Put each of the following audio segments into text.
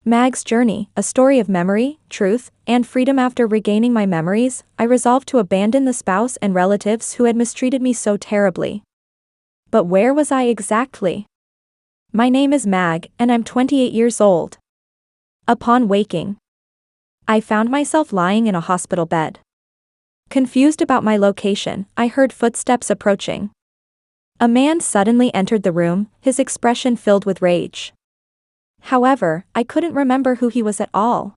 Mag's journey, a story of memory, truth, and freedom. After regaining my memories, I resolved to abandon the spouse and relatives who had mistreated me so terribly. But where was I exactly? My name is Mag, and I'm 28 years old. Upon waking, I found myself lying in a hospital bed. Confused about my location, I heard footsteps approaching. A man suddenly entered the room, his expression filled with rage. However, I couldn't remember who he was at all.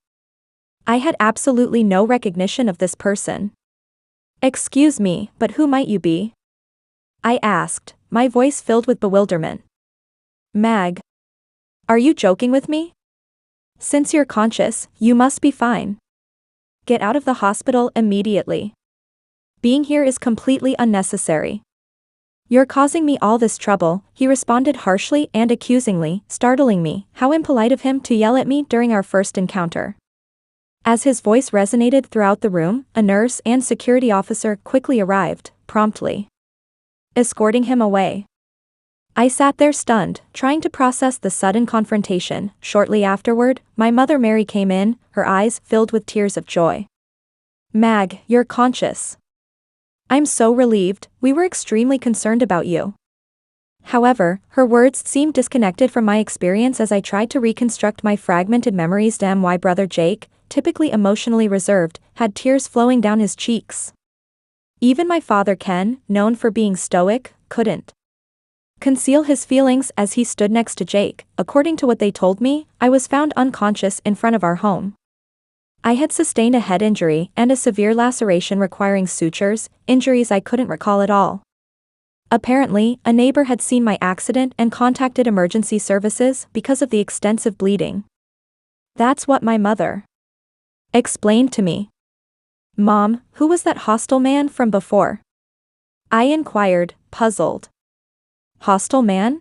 I had absolutely no recognition of this person. "Excuse me, but who might you be?" I asked, my voice filled with bewilderment. "Mag. Are you joking with me? Since you're conscious, you must be fine. Get out of the hospital immediately. Being here is completely unnecessary. You're causing me all this trouble," he responded harshly and accusingly, startling me. How impolite of him to yell at me during our first encounter. As his voice resonated throughout the room, a nurse and security officer quickly arrived, promptly escorting him away. I sat there stunned, trying to process the sudden confrontation. Shortly afterward, my mother Mary came in, her eyes filled with tears of joy. "Mag, you're conscious. I'm so relieved, we were extremely concerned about you." However, her words seemed disconnected from my experience as I tried to reconstruct my fragmented memories. My brother Jake, typically emotionally reserved, had tears flowing down his cheeks. Even my father Ken, known for being stoic, couldn't conceal his feelings as he stood next to Jake. According to what they told me, I was found unconscious in front of our home. I had sustained a head injury and a severe laceration requiring sutures, injuries I couldn't recall at all. Apparently, a neighbor had seen my accident and contacted emergency services because of the extensive bleeding. That's what my mother explained to me. "Mom, who was that hostile man from before?" I inquired, puzzled. "Hostile man?"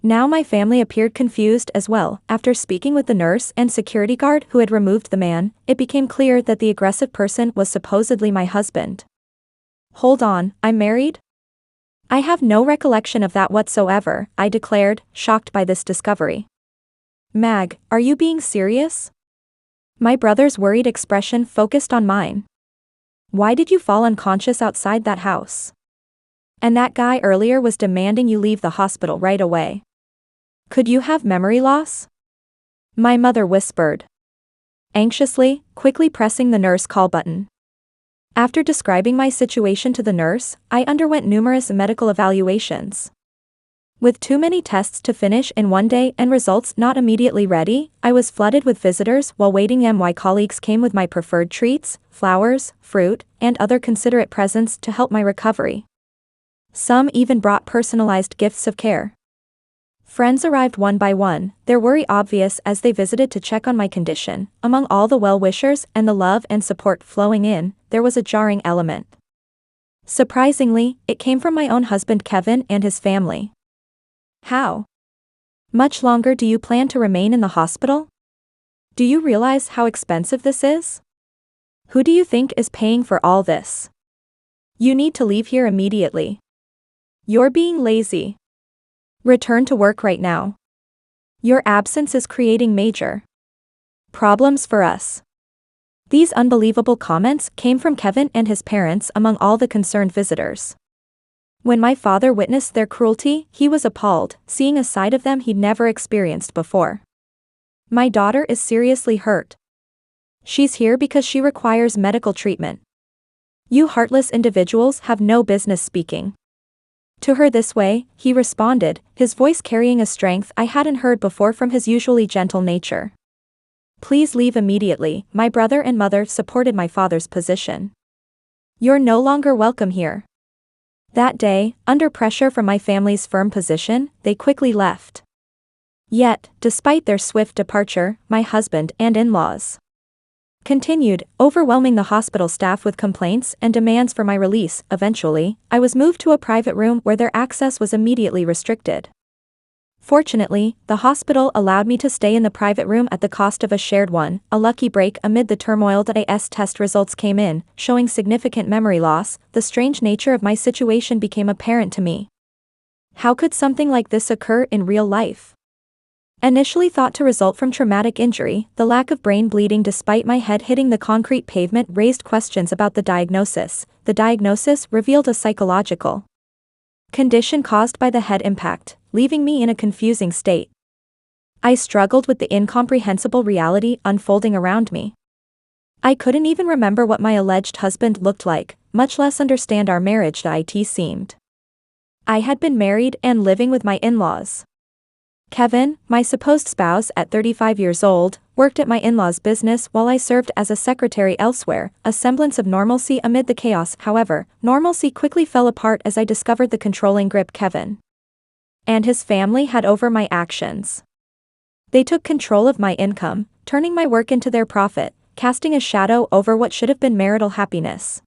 Now my family appeared confused as well. After speaking with the nurse and security guard who had removed the man, it became clear that the aggressive person was supposedly my husband. "Hold on, I'm married?" "I have no recollection of that whatsoever," I declared, shocked by this discovery. "Mag, are you being serious?" My brother's worried expression focused on mine. "Why did you fall unconscious outside that house? And that guy earlier was demanding you leave the hospital right away. Could you have memory loss?" My mother whispered anxiously, quickly pressing the nurse call button. After describing my situation to the nurse, I underwent numerous medical evaluations. With too many tests to finish in one day and results not immediately ready, I was flooded with visitors while waiting. My colleagues came with my preferred treats, flowers, fruit, and other considerate presents to help my recovery. Some even brought personalized gifts of care. Friends arrived one by one, their worry obvious as they visited to check on my condition. Among all the well-wishers and the love and support flowing in, there was a jarring element. Surprisingly, it came from my own husband Kevin and his family. "How much longer do you plan to remain in the hospital? Do you realize how expensive this is? Who do you think is paying for all this? You need to leave here immediately. You're being lazy. Return to work right now. Your absence is creating major problems for us." These unbelievable comments came from Kevin and his parents among all the concerned visitors. When my father witnessed their cruelty, he was appalled, seeing a side of them he'd never experienced before. "My daughter is seriously hurt. She's here because she requires medical treatment. You heartless individuals have no business speaking to her this way," he responded, his voice carrying a strength I hadn't heard before from his usually gentle nature. "Please leave immediately." My brother and mother supported my father's position. "You're no longer welcome here." That day, under pressure from my family's firm position, they quickly left. Yet, despite their swift departure, my husband and in-laws continued, overwhelming the hospital staff with complaints and demands for my release. Eventually, I was moved to a private room where their access was immediately restricted. Fortunately, the hospital allowed me to stay in the private room at the cost of a shared one, a lucky break amid the turmoil. As test results came in, showing significant memory loss, the strange nature of my situation became apparent to me. How could something like this occur in real life? Initially thought to result from traumatic injury, the lack of brain bleeding despite my head hitting the concrete pavement raised questions about the diagnosis. The diagnosis revealed a psychological condition caused by the head impact, leaving me in a confusing state. I struggled with the incomprehensible reality unfolding around me. I couldn't even remember what my alleged husband looked like, much less understand our marriage. It seemed I had been married and living with my in-laws. Kevin, my supposed spouse at 35 years old, worked at my in-laws' business while I served as a secretary elsewhere, a semblance of normalcy amid the chaos. However, normalcy quickly fell apart as I discovered the controlling grip Kevin and his family had over my actions. They took control of my income, turning my work into their profit, casting a shadow over what should have been marital happiness.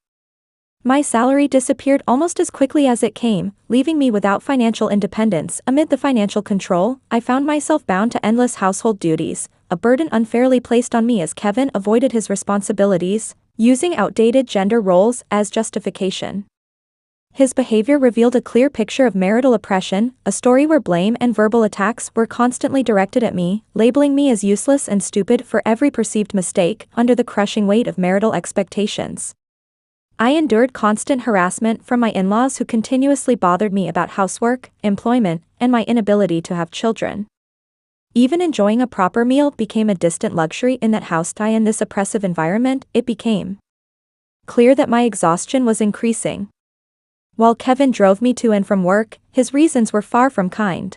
My salary disappeared almost as quickly as it came, leaving me without financial independence. Amid the financial control, I found myself bound to endless household duties, a burden unfairly placed on me as Kevin avoided his responsibilities, using outdated gender roles as justification. His behavior revealed a clear picture of marital oppression, a story where blame and verbal attacks were constantly directed at me, labeling me as useless and stupid for every perceived mistake. Under the crushing weight of marital expectations, I endured constant harassment from my in-laws who continuously bothered me about housework, employment, and my inability to have children. Even enjoying a proper meal became a distant luxury in that house. In this oppressive environment, it became clear that my exhaustion was increasing. While Kevin drove me to and from work, his reasons were far from kind.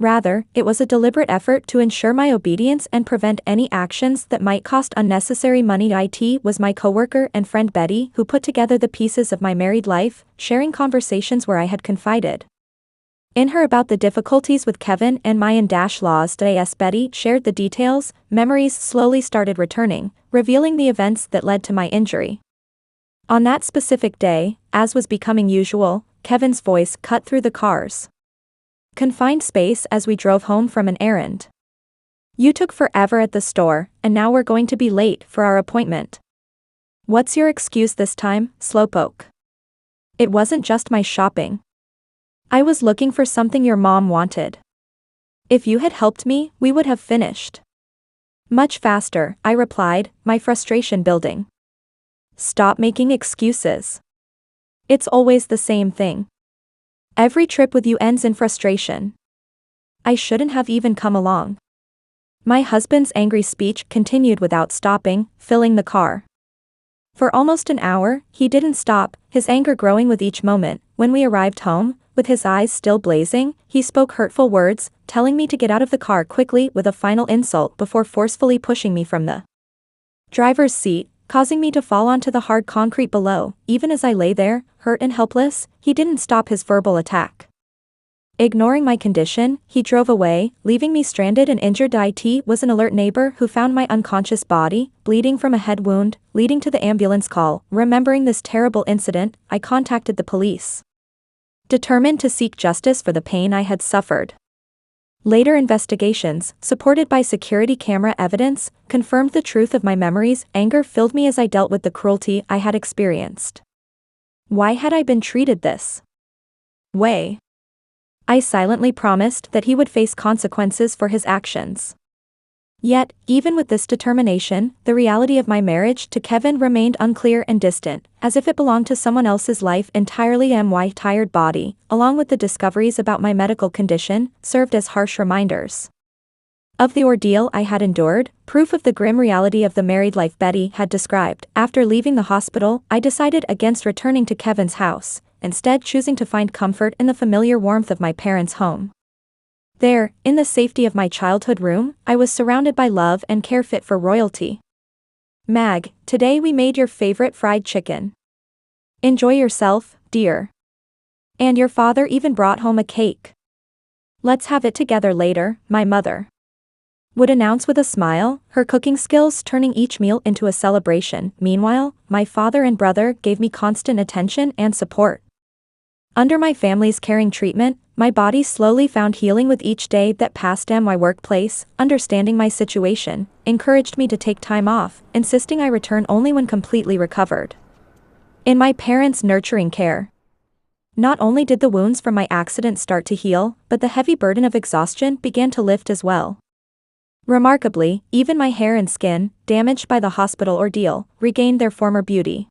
Rather, it was a deliberate effort to ensure my obedience and prevent any actions that might cost unnecessary money. It was my coworker and friend Betty who put together the pieces of my married life, sharing conversations where I had confided in her about the difficulties with Kevin and my in-laws. As Betty shared the details, memories slowly started returning, revealing the events that led to my injury. On that specific day, as was becoming usual, Kevin's voice cut through the car's confined space as we drove home from an errand. "You took forever at the store, and now we're going to be late for our appointment. What's your excuse this time, slowpoke?" It wasn't just my shopping. I was looking for something your mom wanted. If you had helped me, we would have finished much faster, I replied, my frustration building. Stop making excuses. It's always the same thing. Every trip with you ends in frustration. I shouldn't have even come along. My husband's angry speech continued without stopping, filling the car. For almost an hour, he didn't stop, his anger growing with each moment. When we arrived home, with his eyes still blazing, he spoke hurtful words, telling me to get out of the car quickly with a final insult before forcefully pushing me from the driver's seat, causing me to fall onto the hard concrete below. Even as I lay there, hurt and helpless, he didn't stop his verbal attack. Ignoring my condition, he drove away, leaving me stranded and injured. It was an alert neighbor who found my unconscious body, bleeding from a head wound, leading to the ambulance call. Remembering this terrible incident, I contacted the police, determined to seek justice for the pain I had suffered. Later investigations, supported by security camera evidence, confirmed the truth of my memories. Anger filled me as I dealt with the cruelty I had experienced. Why had I been treated this way? I silently promised that he would face consequences for his actions. Yet, even with this determination, the reality of my marriage to Kevin remained unclear and distant, as if it belonged to someone else's life entirely. My tired body, along with the discoveries about my medical condition, served as harsh reminders of the ordeal I had endured, proof of the grim reality of the married life Betty had described. After leaving the hospital, I decided against returning to Kevin's house, instead choosing to find comfort in the familiar warmth of my parents' home. There, in the safety of my childhood room, I was surrounded by love and care fit for royalty. "Mag, today we made your favorite fried chicken. Enjoy yourself, dear. And your father even brought home a cake. Let's have it together later," my mother would announce with a smile, her cooking skills turning each meal into a celebration. Meanwhile, my father and brother gave me constant attention and support. Under my family's caring treatment, my body slowly found healing with each day that passed. My workplace, understanding my situation, encouraged me to take time off, insisting I return only when completely recovered. In my parents' nurturing care, Not only did the wounds from my accident start to heal, but the heavy burden of exhaustion began to lift as well. Remarkably, even my hair and skin, damaged by the hospital ordeal, regained their former beauty.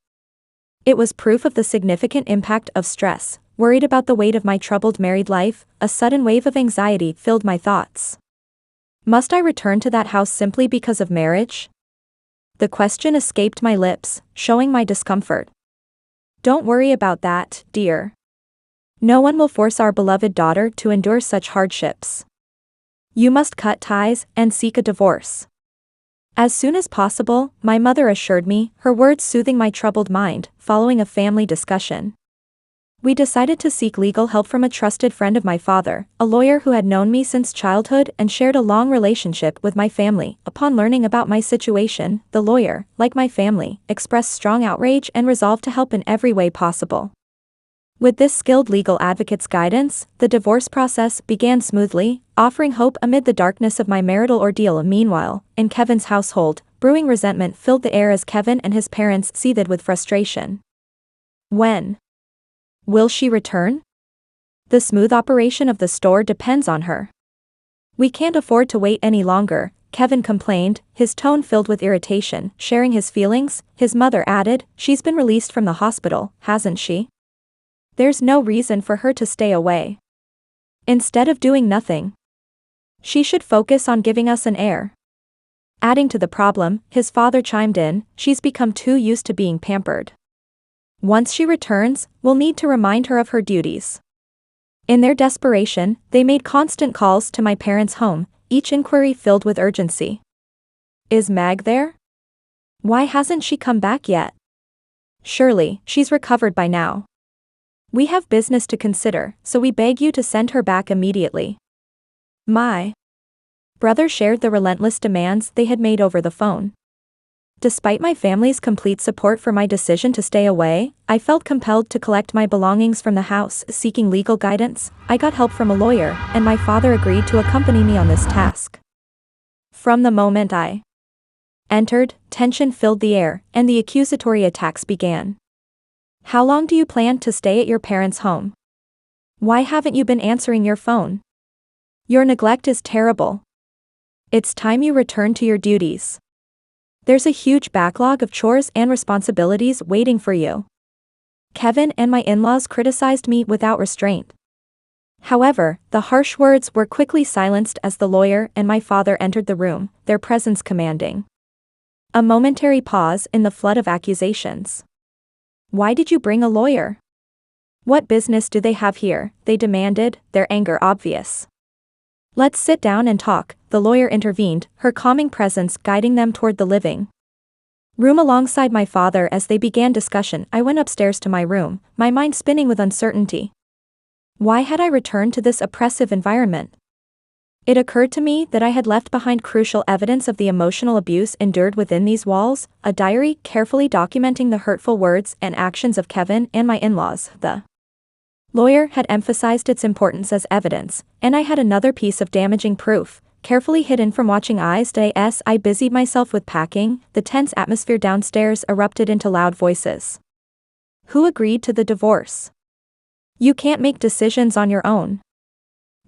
It was proof of the significant impact of stress. Worried about the weight of my troubled married life, a sudden wave of anxiety filled my thoughts. Must I return to that house simply because of marriage? The question escaped my lips, showing my discomfort. Don't worry about that, dear. No one will force our beloved daughter to endure such hardships. You must cut ties and seek a divorce. As soon as possible, my mother assured me, her words soothing my troubled mind. Following a family discussion, we decided to seek legal help from a trusted friend of my father, a lawyer who had known me since childhood and shared a long relationship with my family. Upon learning about my situation, the lawyer, like my family, expressed strong outrage and resolved to help in every way possible. With this skilled legal advocate's guidance, the divorce process began smoothly, offering hope amid the darkness of my marital ordeal. Meanwhile, in Kevin's household, brewing resentment filled the air as Kevin and his parents seethed with frustration. When will she return? The smooth operation of the store depends on her. We can't afford to wait any longer, Kevin complained, his tone filled with irritation. Sharing his feelings, his mother added, she's been released from the hospital, hasn't she? There's no reason for her to stay away. Instead of doing nothing, she should focus on giving us an heir. Adding to the problem, his father chimed in, she's become too used to being pampered. Once she returns, we'll need to remind her of her duties. In their desperation, they made constant calls to my parents' home, each inquiry filled with urgency. Is Mag there? Why hasn't she come back yet? Surely, she's recovered by now. We have business to consider, so we beg you to send her back immediately. My brother shared the relentless demands they had made over the phone. Despite my family's complete support for my decision to stay away, I felt compelled to collect my belongings from the house. Seeking legal guidance, I got help from a lawyer, and my father agreed to accompany me on this task. From the moment I entered, tension filled the air, and the accusatory attacks began. How long do you plan to stay at your parents' home? Why haven't you been answering your phone? Your neglect is terrible. It's time you return to your duties. There's a huge backlog of chores and responsibilities waiting for you. Kevin and my in-laws criticized me without restraint. However, the harsh words were quickly silenced as the lawyer and my father entered the room, their presence commanding. A momentary pause in the flood of accusations. Why did you bring a lawyer? What business do they have here? They demanded, their anger obvious. Let's sit down and talk, the lawyer intervened, her calming presence guiding them toward the living room alongside my father. As they began discussion, I went upstairs to my room, my mind spinning with uncertainty. Why had I returned to this oppressive environment? It occurred to me that I had left behind crucial evidence of the emotional abuse endured within these walls, a diary carefully documenting the hurtful words and actions of Kevin and my in-laws. The lawyer had emphasized its importance as evidence, and I had another piece of damaging proof, carefully hidden from watching eyes. As I busied myself with packing, the tense atmosphere downstairs erupted into loud voices. Who agreed to the divorce? You can't make decisions on your own.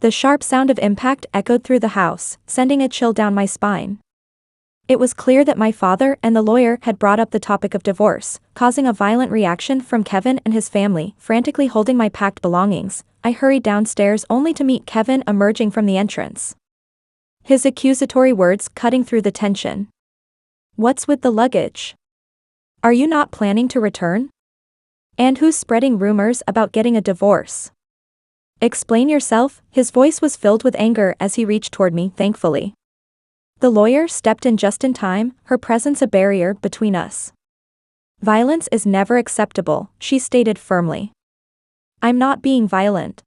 The sharp sound of impact echoed through the house, sending a chill down my spine. It was clear that my father and the lawyer had brought up the topic of divorce, causing a violent reaction from Kevin and his family. Frantically holding my packed belongings, I hurried downstairs only to meet Kevin emerging from the entrance. His accusatory words cutting through the tension. What's with the luggage? Are you not planning to return? And who's spreading rumors about getting a divorce? Explain yourself. His voice was filled with anger as he reached toward me. Thankfully, the lawyer stepped in just in time, her presence a barrier between us. Violence is never acceptable, she stated firmly. I'm not being violent.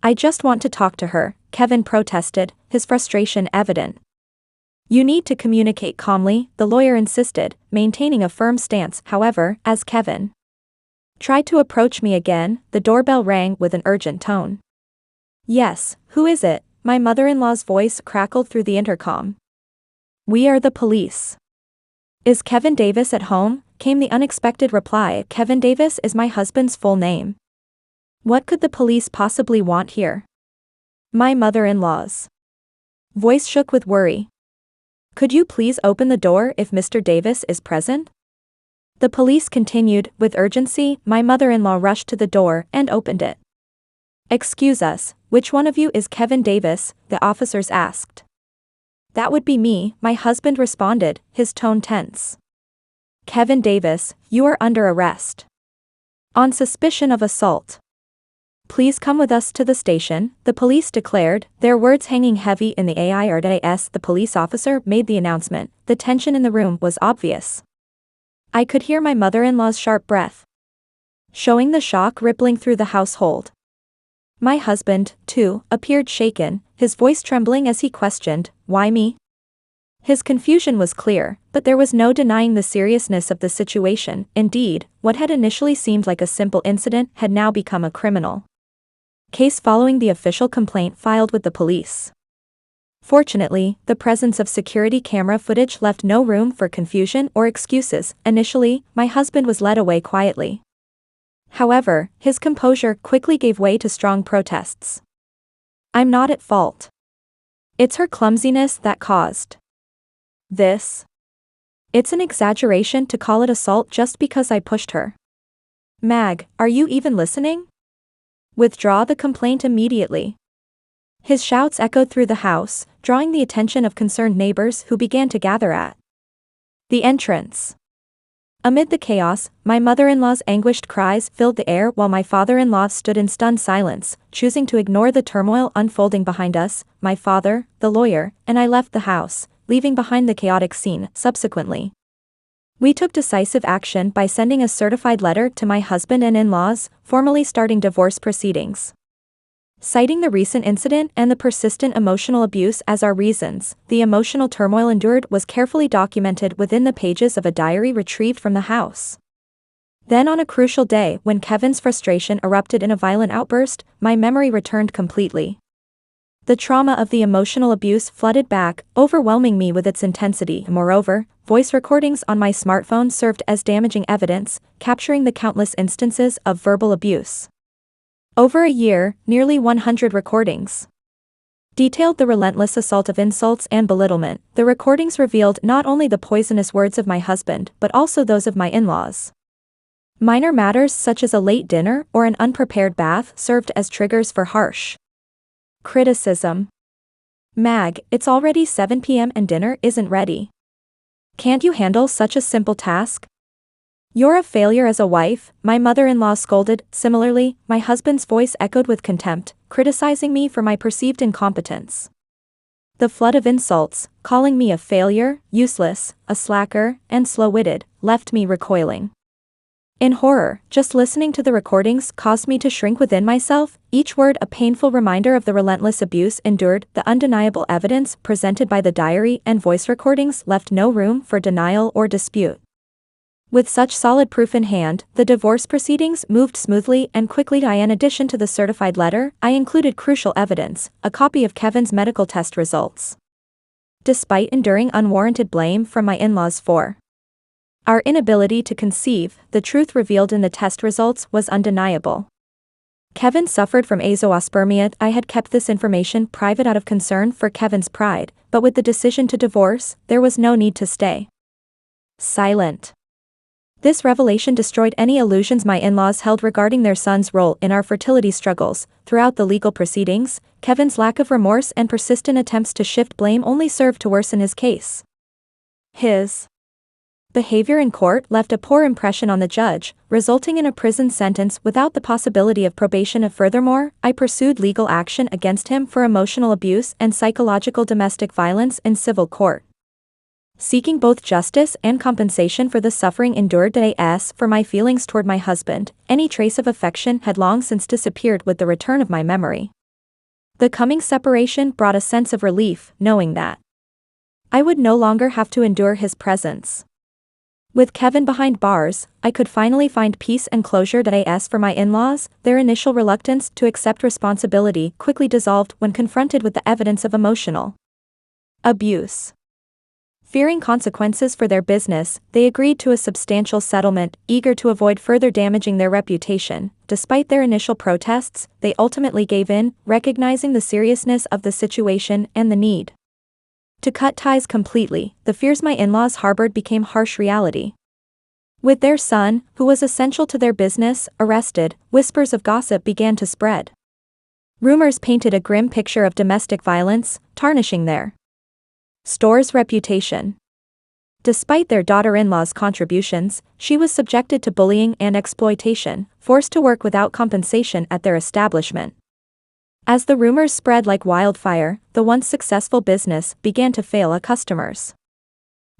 I just want to talk to her, Kevin protested, his frustration evident. You need to communicate calmly, the lawyer insisted, maintaining a firm stance. However, as Kevin tried to approach me again, the doorbell rang with an urgent tone. Yes, who is it? My mother-in-law's voice crackled through the intercom. We are the police. Is Kevin Davis at home? Came the unexpected reply. Kevin Davis is my husband's full name. What could the police possibly want here? My mother-in-law's voice shook with worry. Could you please open the door if Mr. Davis is present? The police continued, with urgency. My mother-in-law rushed to the door and opened it. Excuse us, which one of you is Kevin Davis? The officers asked. That would be me, my husband responded, his tone tense. Kevin Davis, you are under arrest. On suspicion of assault. Please come with us to the station, the police declared, their words hanging heavy in the air. As the police officer made the announcement, the tension in the room was obvious. I could hear my mother-in-law's sharp breath, showing the shock rippling through the household. My husband, too, appeared shaken, his voice trembling as he questioned, "Why me?" His confusion was clear, but there was no denying the seriousness of the situation. Indeed, what had initially seemed like a simple incident had now become a criminal case following the official complaint filed with the police. Fortunately, the presence of security camera footage left no room for confusion or excuses. Initially, my husband was led away quietly. However, his composure quickly gave way to strong protests. I'm not at fault. It's her clumsiness that caused this. It's an exaggeration to call it assault just because I pushed her. Mag, are you even listening? Withdraw the complaint immediately. His shouts echoed through the house, drawing the attention of concerned neighbors who began to gather at the entrance. Amid the chaos, my mother-in-law's anguished cries filled the air while my father-in-law stood in stunned silence, choosing to ignore the turmoil unfolding behind us. My father, the lawyer, and I left the house, leaving behind the chaotic scene. Subsequently, we took decisive action by sending a certified letter to my husband and in-laws, formally starting divorce proceedings. Citing the recent incident and the persistent emotional abuse as our reasons, the emotional turmoil endured was carefully documented within the pages of a diary retrieved from the house. Then on a crucial day when Kevin's frustration erupted in a violent outburst, my memory returned completely. The trauma of the emotional abuse flooded back, overwhelming me with its intensity. Moreover, voice recordings on my smartphone served as damaging evidence, capturing the countless instances of verbal abuse. Over a year, nearly 100 recordings detailed the relentless assault of insults and belittlement. The recordings revealed not only the poisonous words of my husband but also those of my in-laws. Minor matters such as a late dinner or an unprepared bath served as triggers for harsh criticism. Mag, it's already 7 p.m. and dinner isn't ready. Can't you handle such a simple task? You're a failure as a wife, my mother-in-law scolded. Similarly, my husband's voice echoed with contempt, criticizing me for my perceived incompetence. The flood of insults, calling me a failure, useless, a slacker, and slow-witted, left me recoiling. In horror, just listening to the recordings caused me to shrink within myself, each word a painful reminder of the relentless abuse endured. The undeniable evidence presented by the diary and voice recordings left no room for denial or dispute. With such solid proof in hand, the divorce proceedings moved smoothly and quickly. In addition to the certified letter, I included crucial evidence, a copy of Kevin's medical test results. Despite enduring unwarranted blame from my in-laws for our inability to conceive, the truth revealed in the test results was undeniable. Kevin suffered from azoospermia. I had kept this information private out of concern for Kevin's pride, but with the decision to divorce, there was no need to stay silent. This revelation destroyed any illusions my in-laws held regarding their son's role in our fertility struggles. Throughout the legal proceedings, Kevin's lack of remorse and persistent attempts to shift blame only served to worsen his case. His behavior in court left a poor impression on the judge, resulting in a prison sentence without the possibility of probation. Furthermore, I pursued legal action against him for emotional abuse and psychological domestic violence in civil court, seeking both justice and compensation for the suffering endured. As for my feelings toward my husband, any trace of affection had long since disappeared with the return of my memory. The coming separation brought a sense of relief, knowing that I would no longer have to endure his presence. With Kevin behind bars, I could finally find peace and closure. As for my in-laws, their initial reluctance to accept responsibility quickly dissolved when confronted with the evidence of emotional abuse. Fearing consequences for their business, they agreed to a substantial settlement, eager to avoid further damaging their reputation. Despite their initial protests, they ultimately gave in, recognizing the seriousness of the situation and the need to cut ties completely. The fears my in-laws harbored became harsh reality. With their son, who was essential to their business, arrested, whispers of gossip began to spread. Rumors painted a grim picture of domestic violence, tarnishing their store's reputation. Despite their daughter-in-law's contributions, she was subjected to bullying and exploitation, forced to work without compensation at their establishment. As the rumors spread like wildfire, the once successful business began to fail. Customers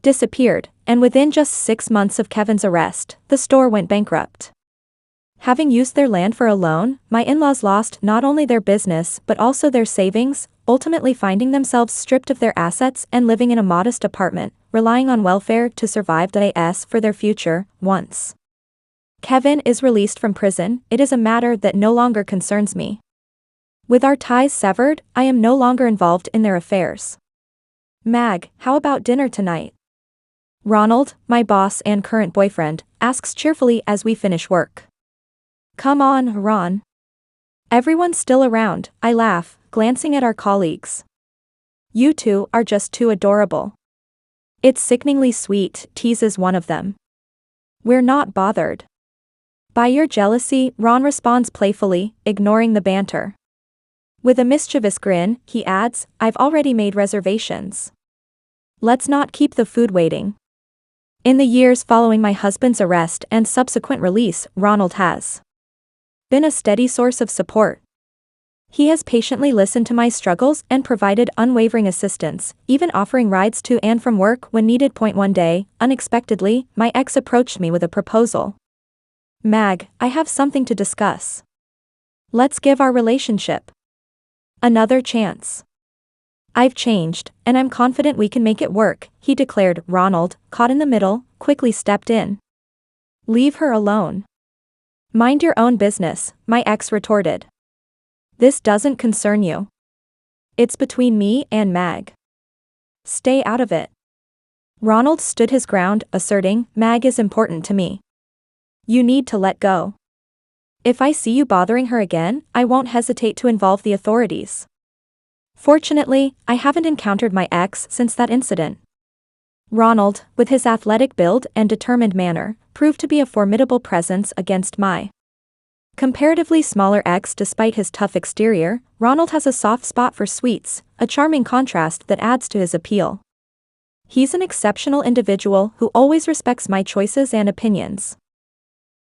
disappeared, and within just 6 months of Kevin's arrest, the store went bankrupt. Having used their land for a loan, my in-laws lost not only their business but also their savings, ultimately finding themselves stripped of their assets and living in a modest apartment, relying on welfare to survive for their future. Once Kevin is released from prison, it is a matter that no longer concerns me. With our ties severed, I am no longer involved in their affairs. Mag, how about dinner tonight? Ronald, my boss and current boyfriend, asks cheerfully as we finish work. Come on, Ron. Everyone's still around, I laugh, glancing at our colleagues. You two are just too adorable. It's sickeningly sweet, teases one of them. We're not bothered by your jealousy, Ron responds playfully, ignoring the banter. With a mischievous grin, he adds, I've already made reservations. Let's not keep the food waiting. In the years following my husband's arrest and subsequent release, Ronald has been a steady source of support. He has patiently listened to my struggles and provided unwavering assistance, even offering rides to and from work when needed. One day, unexpectedly, my ex approached me with a proposal. Mag, I have something to discuss. Let's give our relationship another chance. I've changed, and I'm confident we can make it work, he declared. Ronald, caught in the middle, quickly stepped in. Leave her alone. Mind your own business, my ex retorted. This doesn't concern you. It's between me and Mag. Stay out of it. Ronald stood his ground, asserting, Mag is important to me. You need to let go. If I see you bothering her again, I won't hesitate to involve the authorities. Fortunately, I haven't encountered my ex since that incident. Ronald, with his athletic build and determined manner, proved to be a formidable presence against my comparatively smaller ex. Despite his tough exterior, Ronald has a soft spot for sweets, a charming contrast that adds to his appeal. He's an exceptional individual who always respects my choices and opinions.